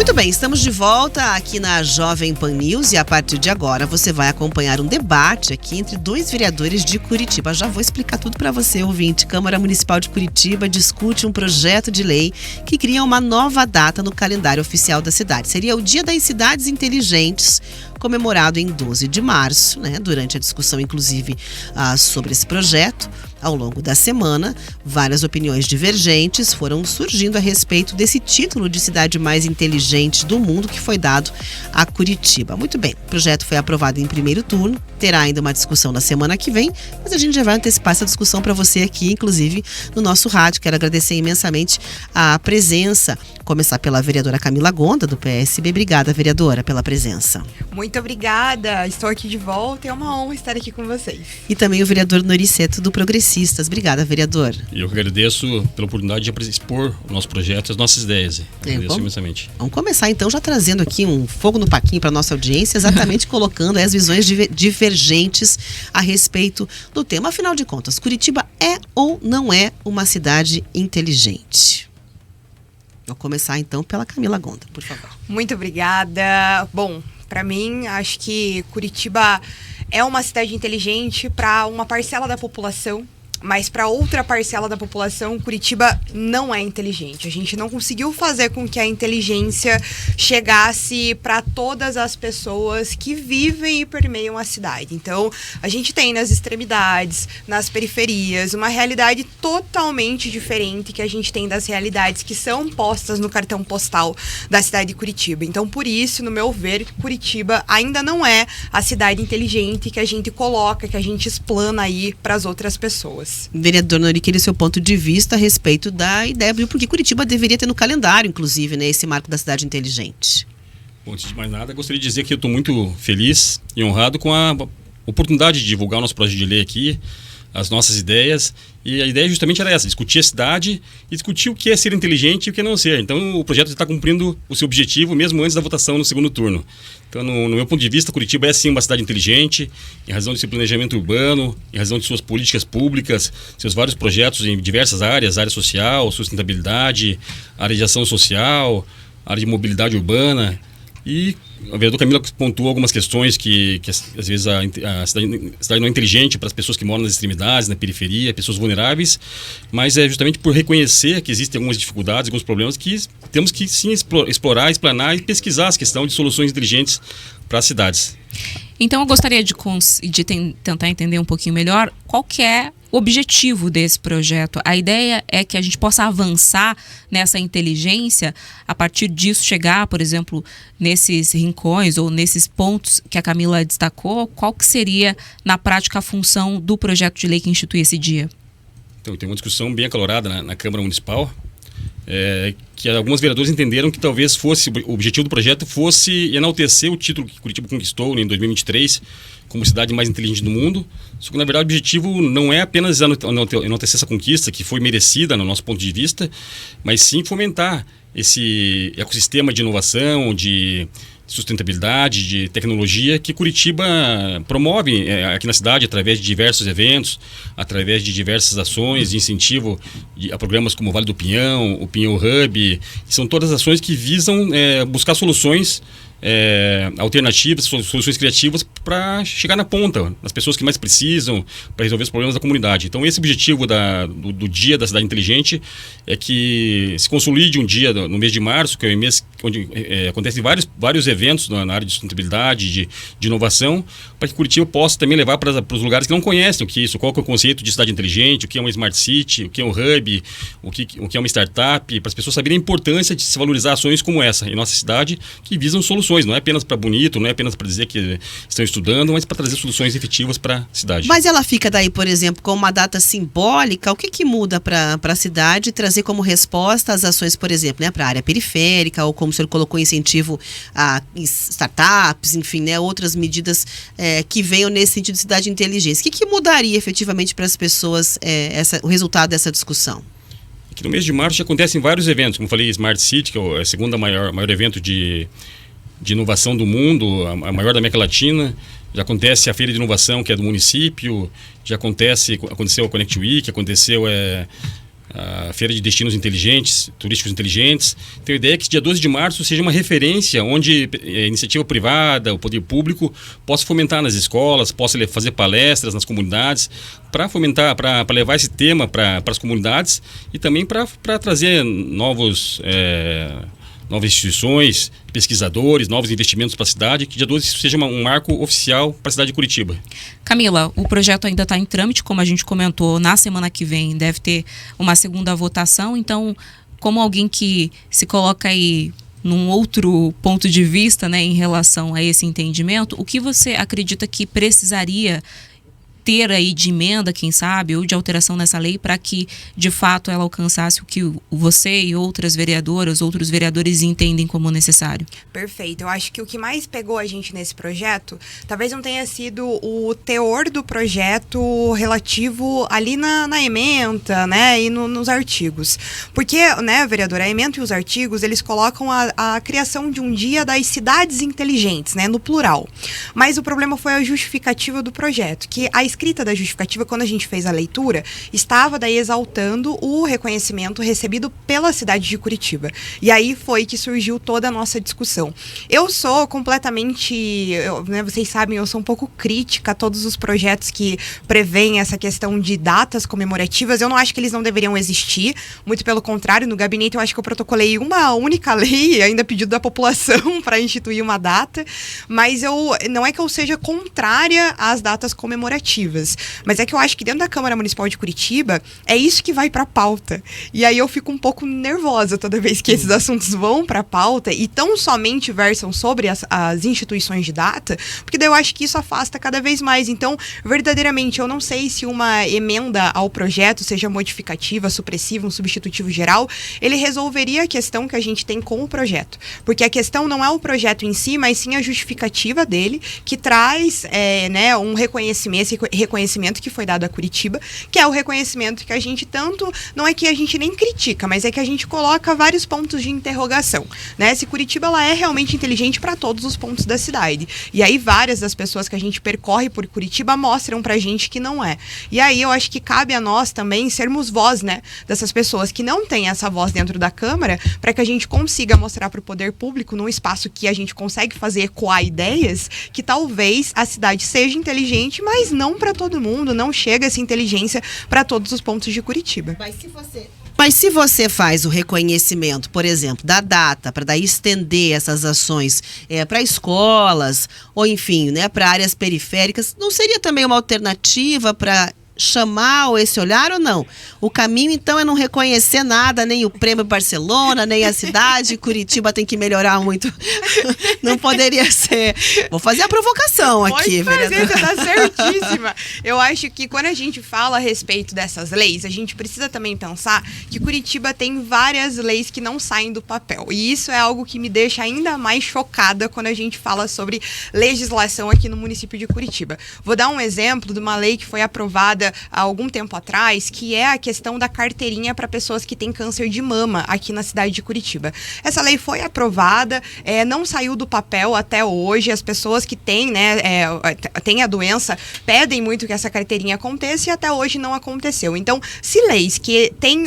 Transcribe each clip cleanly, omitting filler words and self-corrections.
Muito bem, estamos de volta aqui na Jovem Pan News e a partir de agora você vai acompanhar um debate aqui entre dois vereadores de Curitiba. Já vou explicar tudo para você, ouvinte. Câmara Municipal de Curitiba discute um projeto de lei que cria uma nova data no calendário oficial da cidade. Seria o Dia das Cidades Inteligentes, comemorado em 12 de março, né? Durante a discussão, inclusive, sobre esse projeto, ao longo da semana, várias opiniões divergentes foram surgindo a respeito desse título de cidade mais inteligente do mundo que foi dado a Curitiba. Muito bem, o projeto foi aprovado em primeiro turno, terá ainda uma discussão na semana que vem, mas a gente já vai antecipar essa discussão para você aqui, inclusive no nosso rádio. Quero agradecer imensamente a presença, começar pela vereadora Camila Gonda, do PSB. Obrigada, vereadora, pela presença. Muito obrigada, estou aqui de volta e é uma honra estar aqui com vocês. E também o vereador Noriceto, do Progressistas. Obrigada, vereador. E eu que agradeço pela oportunidade de expor o nosso projeto e as nossas ideias. Agradeço imensamente. Vamos começar então já trazendo aqui um fogo no parquinho para nossa audiência, exatamente colocando as visões divergentes a respeito do tema. Afinal de contas, Curitiba é ou não é uma cidade inteligente? Vou começar então pela Camila Gonda, por favor. Muito obrigada. Bom, para mim, acho que Curitiba é uma cidade inteligente para uma parcela da população, mas para outra parcela da população, Curitiba não é inteligente. A gente não conseguiu fazer com que a inteligência chegasse para todas as pessoas que vivem e permeiam a cidade. Então, a gente tem nas extremidades, nas periferias, uma realidade totalmente diferente que a gente tem das realidades que são postas no cartão postal da cidade de Curitiba. Então, por isso, no meu ver, Curitiba ainda não é a cidade inteligente que a gente coloca, que a gente explana aí para as outras pessoas. Vereador Nori, queria seu ponto de vista a respeito da ideia, porque Curitiba deveria ter no calendário, inclusive, né, esse marco da cidade inteligente. Bom, antes de mais nada, gostaria de dizer que eu estou muito feliz e honrado com a oportunidade de divulgar o nosso projeto de lei aqui, as nossas ideias, e a ideia justamente era essa, discutir a cidade e discutir o que é ser inteligente e o que é não ser. Então o projeto está cumprindo o seu objetivo mesmo antes da votação no segundo turno. Então no meu ponto de vista, Curitiba é sim uma cidade inteligente, em razão de seu planejamento urbano, em razão de suas políticas públicas, seus vários projetos em diversas áreas, área social, sustentabilidade, área de ação social, área de mobilidade urbana. E a vereadora Camila pontuou algumas questões que às vezes a cidade não é inteligente para as pessoas que moram nas extremidades, na periferia, pessoas vulneráveis, mas é justamente por reconhecer que existem algumas dificuldades, alguns problemas que temos que sim explorar, explanar e pesquisar as questões de soluções inteligentes para as cidades. Então eu gostaria de tentar entender um pouquinho melhor qual que é o objetivo desse projeto. A ideia é que a gente possa avançar nessa inteligência, a partir disso chegar, por exemplo, nesses rincões ou nesses pontos que a Camila destacou. Qual que seria, na prática, a função do projeto de lei que institui esse dia? Então, tem uma discussão bem acalorada na Câmara Municipal, que alguns vereadores entenderam que talvez o objetivo do projeto fosse enaltecer o título que Curitiba conquistou em 2023 como cidade mais inteligente do mundo. Só que, na verdade, o objetivo não é apenas enaltecer essa conquista, que foi merecida no nosso ponto de vista, mas sim fomentar esse ecossistema de inovação, de sustentabilidade, de tecnologia que Curitiba promove aqui na cidade através de diversos eventos, através de diversas ações de incentivo a programas como o Vale do Pinhão, o Pinhão Hub, que são todas ações que visam buscar soluções alternativas, soluções criativas para chegar na ponta, nas pessoas que mais precisam, para resolver os problemas da comunidade. Então esse objetivo do Dia da Cidade Inteligente é que se consolide um dia no mês de março, que é o mês onde acontecem vários eventos na área de sustentabilidade, de inovação, para que Curitiba possa também levar para os lugares que não conhecem o que é isso, qual que é o conceito de cidade inteligente, o que é uma smart city, o que é um hub, o que é uma startup, para as pessoas saberem a importância de se valorizar ações como essa em nossa cidade, que visam soluções. Não é apenas para bonito, não é apenas para dizer que estão estudando, mas para trazer soluções efetivas para a cidade. Mas ela fica daí, por exemplo, com uma data simbólica. O que muda para a cidade trazer como resposta as ações, por exemplo, né, para a área periférica, ou como o senhor colocou, incentivo a startups, enfim, né, outras medidas que venham nesse sentido de cidade inteligente. O que mudaria efetivamente para as pessoas o resultado dessa discussão? Aqui no mês de março já acontecem vários eventos, como eu falei, Smart City, que é o segundo maior evento de inovação do mundo, a maior da América Latina. Já acontece a Feira de Inovação, que é do município, já aconteceu a Connect Week, aconteceu a Feira de Destinos Inteligentes, Turísticos Inteligentes. Então a ideia é que dia 12 de março seja uma referência onde a iniciativa privada, o poder público, possa fomentar nas escolas, possa fazer palestras nas comunidades, para fomentar, para levar esse tema para as comunidades e também para trazer novas instituições, pesquisadores, novos investimentos para a cidade, que dia 12 seja um marco oficial para a cidade de Curitiba. Camila, o projeto ainda está em trâmite, como a gente comentou, na semana que vem deve ter uma segunda votação, então, como alguém que se coloca aí num outro ponto de vista, né, em relação a esse entendimento, o que você acredita que precisaria ter aí de emenda, quem sabe, ou de alteração nessa lei para que, de fato, ela alcançasse o que você e outras vereadoras, outros vereadores entendem como necessário? Perfeito. Eu acho que o que mais pegou a gente nesse projeto, talvez não tenha sido o teor do projeto relativo ali na ementa, né, e nos artigos. Porque, né, vereadora, a ementa e os artigos, eles colocam a criação de um dia das cidades inteligentes, né, no plural. Mas o problema foi a justificativa do projeto, que a escrita da justificativa, quando a gente fez a leitura, estava daí exaltando o reconhecimento recebido pela cidade de Curitiba. E aí foi que surgiu toda a nossa discussão. Eu sou completamente, né, vocês sabem, eu sou um pouco crítica a todos os projetos que prevêem essa questão de datas comemorativas. Eu não acho que eles não deveriam existir, muito pelo contrário, no gabinete eu acho que eu protocolei uma única lei, ainda pedido da população para instituir uma data, mas não é que eu seja contrária às datas comemorativas. Mas é que eu acho que dentro da Câmara Municipal de Curitiba é isso que vai para a pauta. E aí eu fico um pouco nervosa toda vez que esses assuntos vão para a pauta e tão somente versam sobre as instituições de data, porque daí eu acho que isso afasta cada vez mais. Então, verdadeiramente, eu não sei se uma emenda ao projeto, seja modificativa, supressiva, um substitutivo geral, ele resolveria a questão que a gente tem com o projeto. Porque a questão não é o projeto em si, mas sim a justificativa dele, que traz né, um reconhecimento que foi dado a Curitiba, que é o reconhecimento que a gente tanto, não é que a gente nem critica, mas é que a gente coloca vários pontos de interrogação, né? Se Curitiba ela é realmente inteligente para todos os pontos da cidade. E aí várias das pessoas que a gente percorre por Curitiba mostram pra gente que não é. E aí eu acho que cabe a nós também sermos voz, né, dessas pessoas que não têm essa voz dentro da Câmara, para que a gente consiga mostrar para o poder público, num espaço que a gente consegue fazer ecoar ideias, que talvez a cidade seja inteligente, mas não para todo mundo, não chega essa inteligência para todos os pontos de Curitiba. Mas se você faz o reconhecimento, por exemplo, da data, para daí estender essas ações para escolas, ou enfim, né, para áreas periféricas, não seria também uma alternativa para chamar esse olhar ou não? O caminho, então, é não reconhecer nada, nem o prêmio Barcelona, nem a cidade. Curitiba tem que melhorar muito. Não poderia ser. Vou fazer a provocação aqui, vereadora. Você tá certíssima. Eu acho que quando a gente fala a respeito dessas leis, a gente precisa também pensar que Curitiba tem várias leis que não saem do papel. E isso é algo que me deixa ainda mais chocada quando a gente fala sobre legislação aqui no município de Curitiba. Vou dar um exemplo de uma lei que foi aprovada há algum tempo atrás, que é a questão da carteirinha para pessoas que têm câncer de mama aqui na cidade de Curitiba. Essa lei foi aprovada, não saiu do papel até hoje. As pessoas que têm, né, têm a doença pedem muito que essa carteirinha aconteça e até hoje não aconteceu. Então, se leis que têm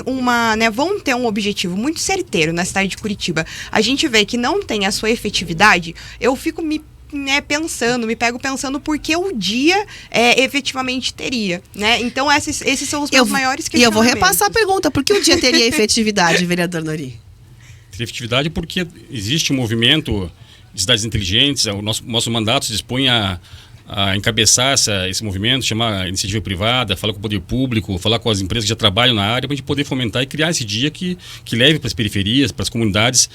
vão ter um objetivo muito certeiro na cidade de Curitiba, a gente vê que não tem a sua efetividade, eu fico me pego pensando por que o dia efetivamente teria, né? Então esses são os meus maiores questionamentos. E eu vou repassar a pergunta, por que o dia teria efetividade, vereador Nori? Teria efetividade porque existe um movimento de cidades inteligentes, o nosso mandato se dispõe a encabeçar esse movimento, chamar a iniciativa privada, falar com o poder público, falar com as empresas que já trabalham na área, para a gente poder fomentar e criar esse dia que leve para as periferias, para as comunidades,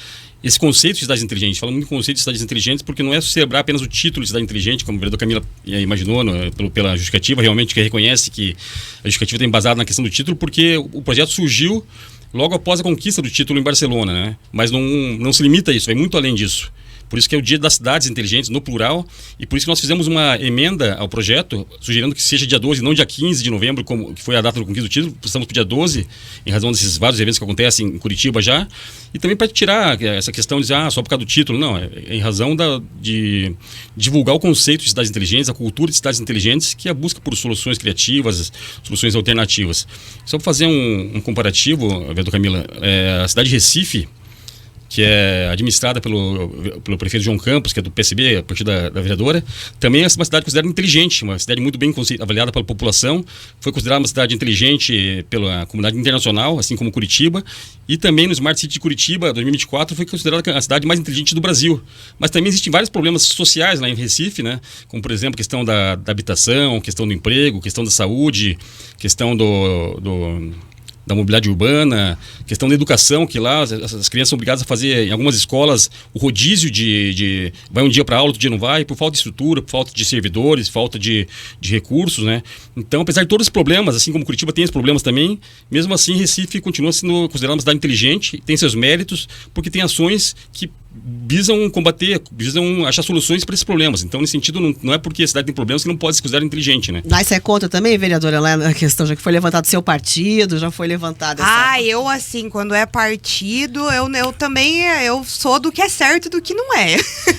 esse conceito de cidades inteligentes. Fala muito em conceito de cidades inteligentes porque não é celebrar apenas o título de cidade inteligente, como o vereador Camila imaginou pela justificativa, realmente que reconhece que a justificativa está embasada na questão do título, porque o projeto surgiu logo após a conquista do título em Barcelona, né? Mas não se limita a isso, vai muito além disso. Por isso que é o Dia das Cidades Inteligentes, no plural, e por isso que nós fizemos uma emenda ao projeto, sugerindo que seja dia 12, não dia 15 de novembro, como que foi a data do conquista do título. Estamos para o dia 12, em razão desses vários eventos que acontecem em Curitiba já, e também para tirar essa questão de só por causa do título. Não, é em razão de divulgar o conceito de cidades inteligentes, a cultura de cidades inteligentes, que é a busca por soluções criativas, soluções alternativas. Só para fazer um comparativo, vereador Camila, a cidade de Recife, que é administrada pelo prefeito João Campos, que é do PSB, a partir da vereadora, também é uma cidade considerada inteligente, uma cidade muito bem avaliada pela população, foi considerada uma cidade inteligente pela comunidade internacional, assim como Curitiba, e também no Smart City de Curitiba, 2024, foi considerada a cidade mais inteligente do Brasil. Mas também existem vários problemas sociais lá em Recife, né? Como, por exemplo, a questão da habitação, questão do emprego, questão da saúde, questão da mobilidade urbana, questão da educação, que lá as crianças são obrigadas a fazer, em algumas escolas, o rodízio de vai um dia para aula, outro dia não vai, por falta de estrutura, por falta de servidores, falta de recursos, né? Então, apesar de todos os problemas, assim como Curitiba tem esses problemas também, mesmo assim, Recife continua sendo considerada uma cidade inteligente, tem seus méritos, porque tem ações que visam combater, visam achar soluções para esses problemas. Então, nesse sentido, não é porque a cidade tem problemas que não pode se considerar inteligente, né? Mas você é contra também, vereadora, lá na questão, já que foi levantado seu partido, já foi levantada essa... eu assim, quando é partido, eu também, eu sou do que é certo e do que não é.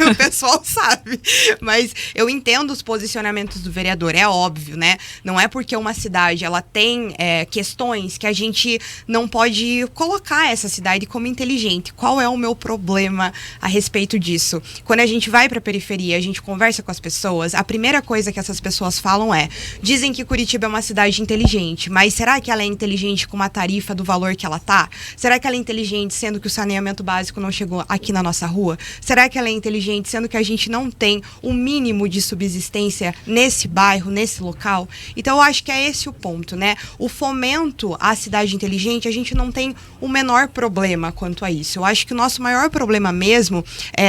O pessoal sabe. Mas eu entendo os posicionamentos do vereador, é óbvio, né? Não é porque uma cidade, ela tem questões que a gente não pode colocar essa cidade como inteligente. Qual é o meu problema a respeito disso? Quando a gente vai para a periferia, a gente conversa com as pessoas, a primeira coisa que essas pessoas falam dizem que Curitiba é uma cidade inteligente, mas será que ela é inteligente com uma tarifa do valor que ela tá? Será que ela é inteligente sendo que o saneamento básico não chegou aqui na nossa rua? Será que ela é inteligente sendo que a gente não tem o mínimo de subsistência nesse bairro, nesse local? Então eu acho que é esse o ponto, né? O fomento à cidade inteligente, a gente não tem o menor problema quanto a isso. Eu acho que o nosso maior problema mesmo,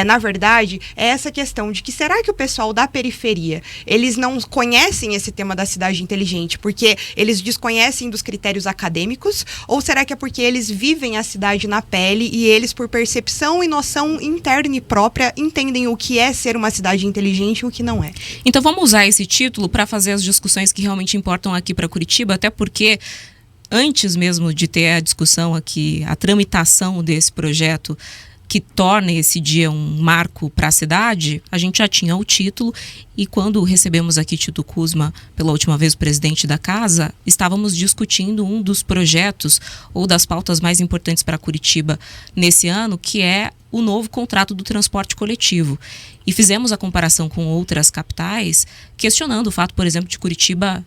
na verdade, é essa questão de que será que o pessoal da periferia, eles não conhecem esse tema da cidade inteligente porque eles desconhecem dos critérios acadêmicos, ou será que é porque eles vivem a cidade na pele e eles, por percepção e noção interna e própria, entendem o que é ser uma cidade inteligente e o que não é? Então vamos usar esse título para fazer as discussões que realmente importam aqui para Curitiba, até porque antes mesmo de ter a discussão aqui, a tramitação desse projeto que torna esse dia um marco para a cidade, a gente já tinha o título, e quando recebemos aqui Tito Kuzma, pela última vez o presidente da casa, estávamos discutindo um dos projetos ou das pautas mais importantes para Curitiba nesse ano, que é o novo contrato do transporte coletivo. E fizemos a comparação com outras capitais, questionando o fato, por exemplo, de Curitiba,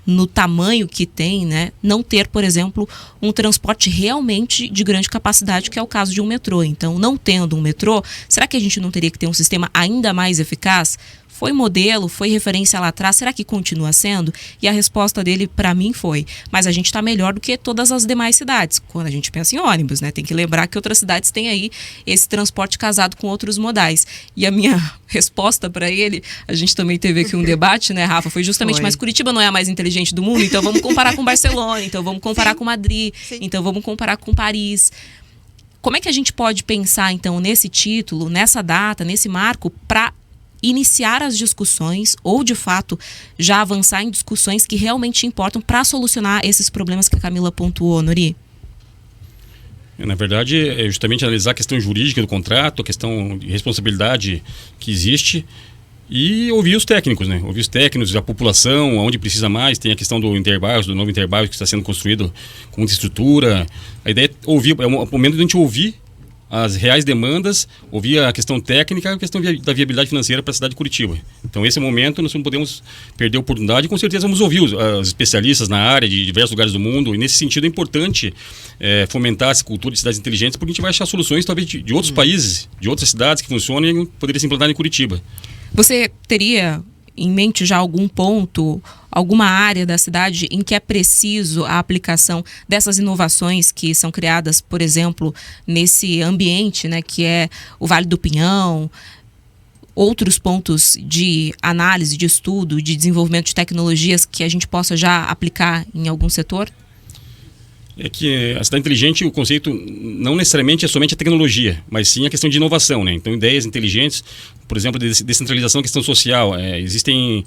no tamanho que tem, né, não ter, por exemplo, um transporte realmente de grande capacidade, que é o caso de um metrô. Então, não tendo um metrô, será que a gente não teria que ter um sistema ainda mais eficaz? Foi modelo, foi referência lá atrás, será que continua sendo? E a resposta dele para mim foi, mas a gente está melhor do que todas as demais cidades. Quando a gente pensa em ônibus, né? Tem que lembrar que outras cidades têm aí esse transporte casado com outros modais. E a minha resposta para ele, a gente também teve aqui um debate, né, Rafa? Foi justamente, mas Curitiba não é a mais inteligente do mundo, então vamos comparar com Barcelona, então vamos comparar com Madrid, então vamos comparar com Paris. Como é que a gente pode pensar, então, nesse título, nessa data, nesse marco, para iniciar as discussões ou, de fato, já avançar em discussões que realmente importam para solucionar esses problemas que a Camila pontuou, Nori? Na verdade, é justamente analisar a questão jurídica do contrato, a questão de responsabilidade que existe e ouvir os técnicos, né? Ouvir os técnicos, a população, onde precisa mais. Tem a questão do Interbairros, do novo Interbairros que está sendo construído com muita estrutura. A ideia é ouvir, é o momento de a gente ouvir as reais demandas, ouvir a questão técnica e a questão da viabilidade financeira para a cidade de Curitiba. Então, esse é o momento, nós não podemos perder a oportunidade, e com certeza vamos ouvir os especialistas na área de diversos lugares do mundo, e nesse sentido é importante fomentar essa cultura de cidades inteligentes, porque a gente vai achar soluções talvez de outros países, de outras cidades que funcionam e poderia se implantar em Curitiba. Você teria em mente já algum ponto, alguma área da cidade em que é preciso a aplicação dessas inovações que são criadas, por exemplo, nesse ambiente, né, que é o Vale do Pinhão, outros pontos de análise, de estudo, de desenvolvimento de tecnologias que a gente possa já aplicar em algum setor? É que a cidade inteligente, o conceito não necessariamente é somente a tecnologia, mas sim a questão de inovação, né? Então, ideias inteligentes, por exemplo, descentralização, questão social. Existem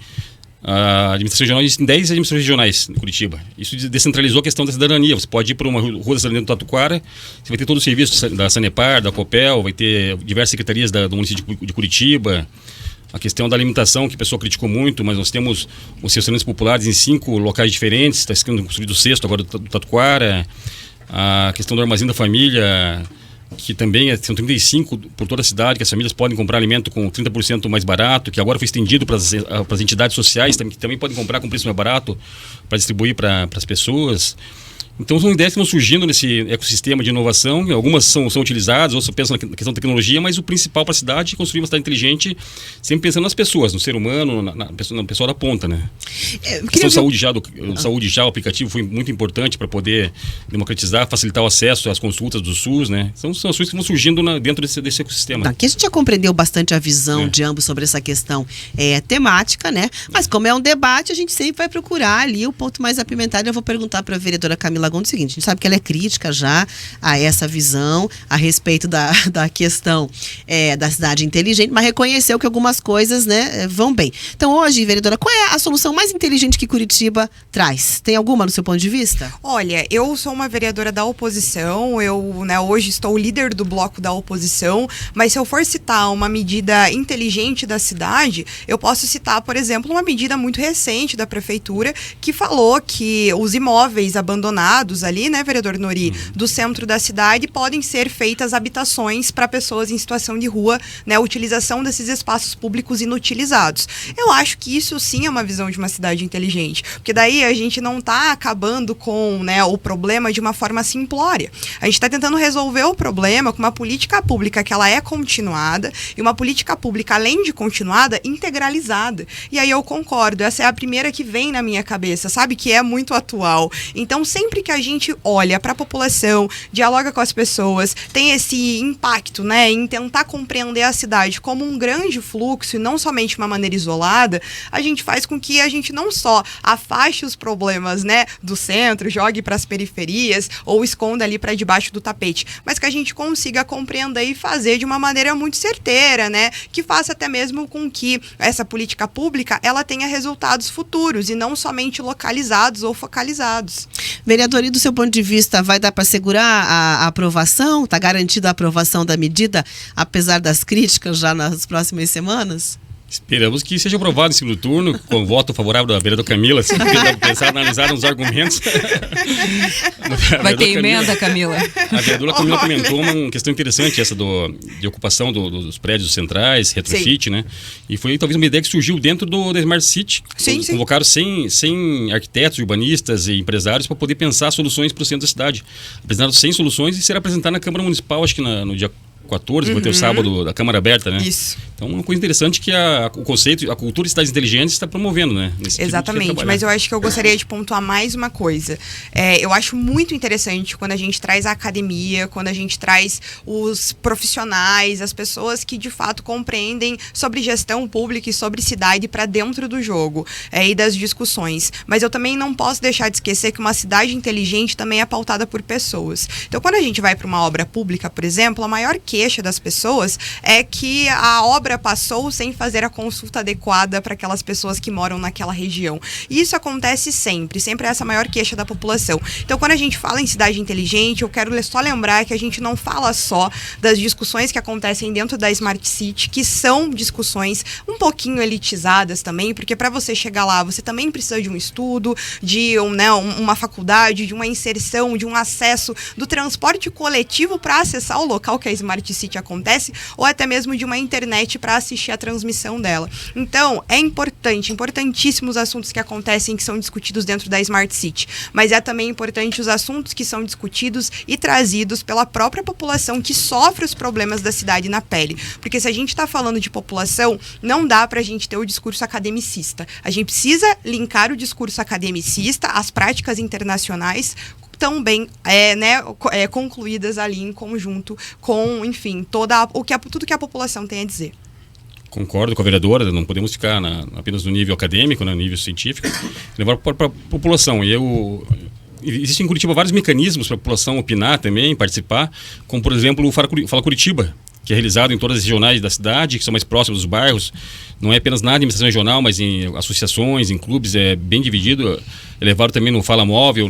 a administração regional, existem 10 administrações regionais em Curitiba. Isso descentralizou a questão da cidadania. Você pode ir para uma rua da cidadania do Tatuquara, você vai ter todo o serviço da Sanepar, da Copel, vai ter diversas secretarias do município de Curitiba. A questão da alimentação, que o pessoal criticou muito, mas nós temos os restaurantes populares em 5 locais diferentes, está sendo construído o 6º agora do Tatuquara. A questão do armazém da família, que também são 35 por toda a cidade, que as famílias podem comprar alimento com 30% mais barato, que agora foi estendido para as entidades sociais, que também podem comprar com preço mais barato para distribuir para as pessoas. Então são ideias que vão surgindo nesse ecossistema de inovação, algumas são utilizadas, outras pensam na questão da tecnologia, mas o principal para a cidade é construir uma cidade inteligente, sempre pensando nas pessoas, no ser humano, na pessoa da ponta, né? A questão de saúde já, o aplicativo foi muito importante para poder democratizar, facilitar o acesso às consultas do SUS, né? São ações que vão surgindo dentro desse ecossistema. Aqui a gente já compreendeu bastante a visão de ambos sobre essa questão temática, né? Mas como é um debate, a gente sempre vai procurar ali o ponto mais apimentado. Eu vou perguntar para a vereadora Camila Gondo o seguinte: a gente sabe que ela é crítica já a essa visão a respeito da questão da cidade inteligente, mas reconheceu que algumas coisas, né, vão bem. Então hoje, vereadora, qual é a solução mais inteligente que Curitiba traz? Tem alguma no seu ponto de vista? Olha, eu sou uma vereadora da oposição, hoje estou líder do bloco da oposição, mas se eu for citar uma medida inteligente da cidade, eu posso citar, por exemplo, uma medida muito recente da prefeitura que falou que os imóveis abandonados ali, né, vereador Nori, do centro da cidade, podem ser feitas habitações para pessoas em situação de rua, né, utilização desses espaços públicos inutilizados. Eu acho que isso sim é uma visão de uma cidade inteligente, porque daí a gente não está acabando com, né, o problema de uma forma simplória. A gente está tentando resolver o problema com uma política pública que ela é continuada e uma política pública, além de continuada, integralizada. E aí eu concordo, essa é a primeira que vem na minha cabeça, sabe, que é muito atual. Então, sempre que a gente olha para a população, dialoga com as pessoas, tem esse impacto, né, em tentar compreender a cidade como um grande fluxo e não somente de uma maneira isolada, a gente faz com que a gente não só afaste os problemas, né, do centro, jogue para as periferias ou esconda ali para debaixo do tapete, mas que a gente consiga compreender e fazer de uma maneira muito certeira, né, que faça até mesmo com que essa política pública ela tenha resultados futuros e não somente localizados ou focalizados. Vereador, e do seu ponto de vista, vai dar para segurar a aprovação? Está garantida a aprovação da medida, apesar das críticas já nas próximas semanas? Esperamos que seja aprovado em segundo turno, com voto favorável da vereadora Camila, se pensar, analisar os argumentos. Vai ter emenda, Camila? A vereadora Camila comentou uma questão interessante, essa de ocupação dos prédios centrais, retrofit, né? E foi talvez uma ideia que surgiu dentro da Smart City. Sim. Convocaram 100 arquitetos, urbanistas e empresários para poder pensar soluções para o centro da cidade. Apresentaram 100 soluções e será apresentado na Câmara Municipal, acho que no dia 14, vai ter o sábado da Câmara Aberta, né? Isso. Então, uma coisa interessante que o conceito, a cultura de cidades inteligentes está promovendo, né? Exatamente, mas eu acho que eu gostaria de pontuar mais uma coisa. Eu acho muito interessante quando a gente traz a academia, quando a gente traz os profissionais, as pessoas que de fato compreendem sobre gestão pública e sobre cidade para dentro do jogo e das discussões. Mas eu também não posso deixar de esquecer que uma cidade inteligente também é pautada por pessoas. Então, quando a gente vai para uma obra pública, por exemplo, a maior queixa das pessoas é que a obra passou sem fazer a consulta adequada para aquelas pessoas que moram naquela região. E isso acontece sempre é essa a maior queixa da população. Então, quando a gente fala em cidade inteligente, eu quero só lembrar que a gente não fala só das discussões que acontecem dentro da Smart City, que são discussões um pouquinho elitizadas também, porque para você chegar lá, você também precisa de um estudo, de uma faculdade, de uma inserção, de um acesso do transporte coletivo para acessar o local que a Smart City acontece, ou até mesmo de uma internet para assistir a transmissão dela. Então, é importantíssimos os assuntos que acontecem, que são discutidos dentro da Smart City, mas é também importante os assuntos que são discutidos e trazidos pela própria população que sofre os problemas da cidade na pele. Porque se a gente está falando de população, não dá para a gente ter o discurso academicista. A gente precisa linkar o discurso academicista às práticas internacionais também concluídas ali em conjunto com, enfim, tudo que a população tem a dizer. Concordo com a vereadora, não podemos ficar apenas no nível acadêmico, no nível científico, levar para a população. E eu existem em Curitiba vários mecanismos para a população opinar também, participar, como por exemplo o Fala Curitiba, que é realizado em todas as regionais da cidade, que são mais próximas dos bairros. Não é apenas na administração regional, mas em associações, em clubes, é bem dividido. É levado também no Fala Móvel,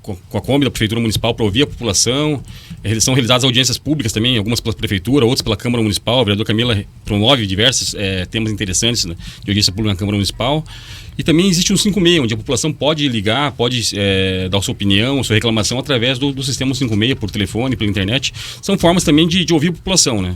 com a Kombi da Prefeitura Municipal para ouvir a população. São realizadas audiências públicas também, algumas pela Prefeitura, outras pela Câmara Municipal. A vereadora Camila promove diversos temas interessantes, né, de audiência pública na Câmara Municipal. E também existe um 56, onde a população pode ligar, pode dar sua opinião, sua reclamação através do sistema 56, por telefone, pela internet. São formas também de ouvir a população, né?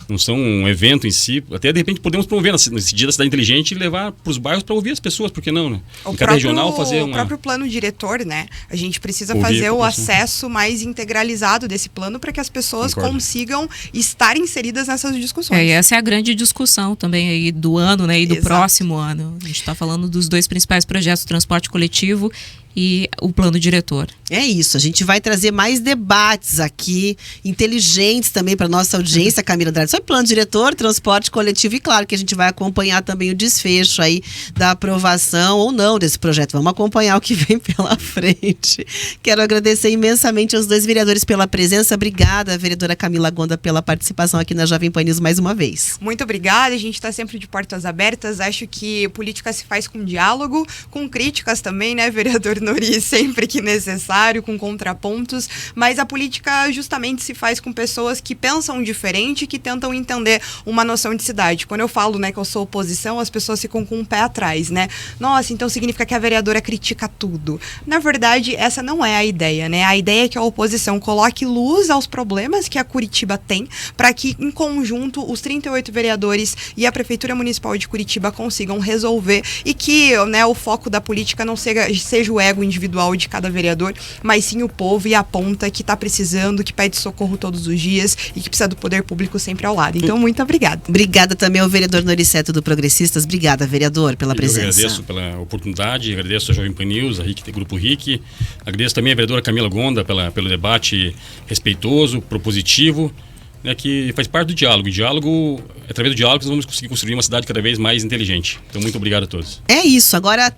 Não são um evento em si. Até, de repente, podemos promover nesse dia da cidade inteligente e levar para os bairros para ouvir as pessoas, por que não, né? Em cada regional fazer o próprio plano diretor, né? A gente precisa fazer o acesso mais integralizado desse plano para que as pessoas consigam estar inseridas nessas discussões. E essa é a grande discussão também aí do ano, né? E do próximo ano. A gente está falando dos dois principais projetos, o transporte coletivo e o plano diretor. É isso, a gente vai trazer mais debates aqui, inteligentes também para nossa audiência, Camila Andrade, sobre plano diretor, transporte coletivo e claro que a gente vai acompanhar também o desfecho aí da aprovação ou não desse projeto. Vamos acompanhar o que vem pela frente. Quero agradecer imensamente aos dois vereadores pela presença. Obrigada, vereadora Camila Gonda, pela participação aqui na Jovem Pan News mais uma vez. Muito obrigada, a gente está sempre de portas abertas. Acho que política se faz com diálogo, com críticas também, né, vereador Nori, sempre que necessário, com contrapontos, mas a política justamente se faz com pessoas que pensam diferente, que tentam entender uma noção de cidade. Quando eu falo, né, que eu sou oposição, as pessoas ficam com um pé atrás, né? Nossa, então significa que a vereadora critica tudo. Na verdade, essa não é a ideia, né? A ideia é que a oposição coloque luz aos problemas que a Curitiba tem, para que, em conjunto, os 38 vereadores e a Prefeitura Municipal de Curitiba consigam resolver e que, né, o foco da política não seja o ego individual de cada vereador, mas sim o povo e a ponta que está precisando, que pede socorro todos os dias e que precisa do poder público sempre ao lado. Então, muito obrigada. Obrigada também ao vereador Noriceto do Progressistas. Obrigada, vereador, pela presença. Eu agradeço pela oportunidade, agradeço a Jovem Pan News, a Grupo RIC, agradeço também a vereadora Camila Gonda pelo debate respeitoso, propositivo, né, que faz parte do diálogo. Através do diálogo, nós vamos conseguir construir uma cidade cada vez mais inteligente. Então, muito obrigado a todos. É isso. Agora